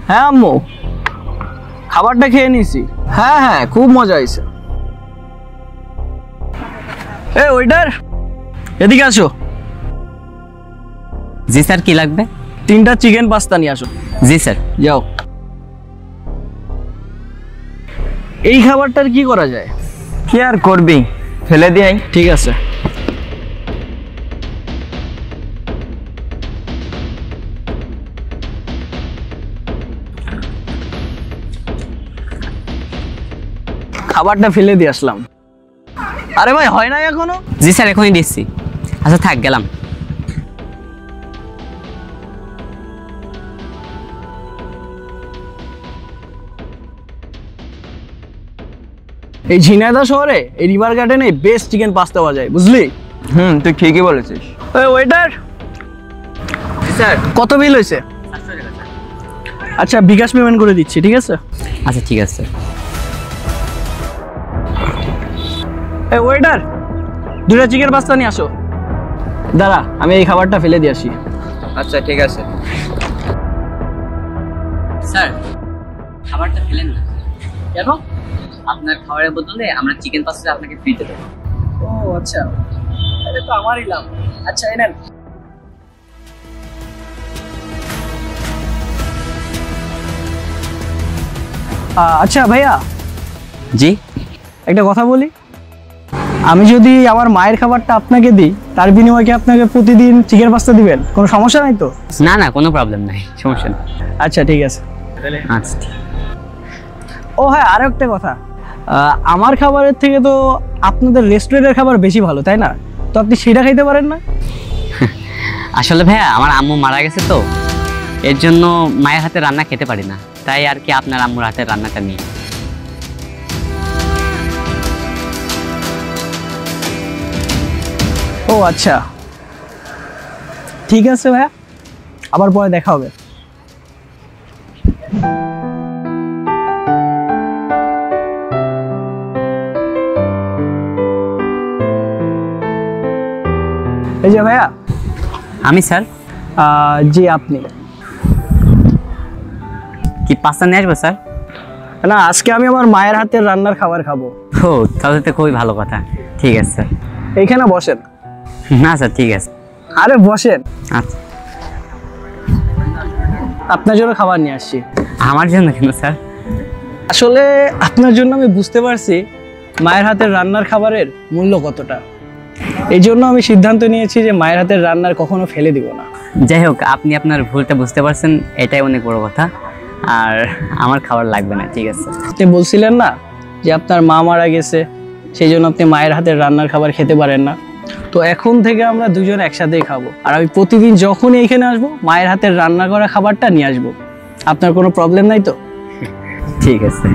হ্যাঁ আম্মু, খাবারটা খেয়ে নিছি। হ্যাঁ হ্যাঁ, খুব মজা হয়েছে। এ ওয়েটার, এদিকে আসো। জি স্যার, কি লাগবে? 3টা চিকেন পাস্তা নিয়ে আসো। জি স্যার। যাও। এই খাবারটার কি করা যায়? কি আর করবি, ফেলে দিই। ঠিক আছে। খাবারটা ফেলে দিয়ে আসলাম। আরে ভাই, হয় নাই এখনো? জি স্যার, এখনই দিচ্ছি। আচ্ছা থাক, গেলাম। এই ঝিনাইদহ শহরে এই রিভার গার্ডেনে বেস্ট চিকেন পাস্তা পাওয়া যায়, বুঝলি? তুই ঠিকই বলেছিস। ওই ওয়েটার, স্যার, কত বিল হয়েছে? আচ্ছা, বিকাশ পেমেন্ট করে দিচ্ছি, ঠিক আছে? আচ্ছা ঠিক আছে। এই ওয়েটার, 2টা চিকেন পাস্তা নিয়ে আসো। দাঁড়া, আমি এই খাবারটা ফেলে দিয়ে আসি। আচ্ছা ঠিক আছে। স্যার, খাবারটা ফেলেন না। কেন? আপনার খাবারের বদলে আমরা চিকেন পাস্তা আপনাকে ফ্রিতে দেবো। ও আচ্ছা, এটা তো আমারই লাভ। আচ্ছা, এই নেন। আচ্ছা ভাইয়া, জি। একটা কথা বলি, আমি যদি আমার মায়ের খাবারটা আপনাকে দিই, তার বিনিময়ে কি আপনাকে প্রতিদিন চিকেন পাস্তা দিবেন? কোনো সমস্যা নাই তো? না না, কোনো প্রবলেম নাই, সমস্যা নেই। আচ্ছা ঠিক আছে। আচ্ছা ঠিক। ও হ্যাঁ, আরো একটা কথা, আমার খাবারের থেকে তো আপনাদের রেস্টুরেন্টের খাবার বেশি ভালো, তাই না? তো আপনি সেটা খাইতে পারেন না? আসলে ভাইয়া, আমার আম্মু মারা গেছে তো, এর জন্য মায়ের হাতে রান্না খেতে পারি না, তাই আর কি আপনার আম্মুর হাতের রান্নাটা নিই। ও আচ্ছা, ঠিক আছে ভাইয়া, আবার পরে দেখা হবে। এই যে ভাইয়া। আমি স্যার? জি আপনি? কি পাস্তা নিয়ে আসবো স্যার? না, আজকে আমি আমার মায়ের হাতের রান্নার খাবার খাবো। ও, তাহলে তো খুবই ভালো কথা। ঠিক আছে স্যার। এইখানে বসেন। না স্যার, ঠিক আছে। আরে বসেন। আচ্ছা। আপনার জন্য খাবার নিয়ে আসছি। আমার জন্য কেন স্যার? আসলে আপনার জন্য আমি বুঝতে পারছি মায়ের হাতের রান্নার খাবারের মূল্য কতটা। এই জন্য আমি সিদ্ধান্ত নিয়েছি যে মায়ের হাতের রান্নার কখনো ফেলে দিব না। যাই হোক, আপনি আপনার ভুলটা বুঝতে পারছেন, এটাই অনেক বড় কথা। আর আমার খাবার লাগবে না, ঠিক আছে? আপনি বলছিলেন না যে আপনার মা মারা গেছে, সেই জন্য আপনি মায়ের হাতের রান্নার খাবার খেতে পারেন না। তো এখন থেকে আমরা দুজন একসাথেই খাবো, আর আমি প্রতিদিন যখনই এইখানে আসবো মায়ের হাতের রান্না করা খাবারটা নিয়ে আসবো। আপনার কোনো প্রবলেম নাই তো? ঠিক আছে।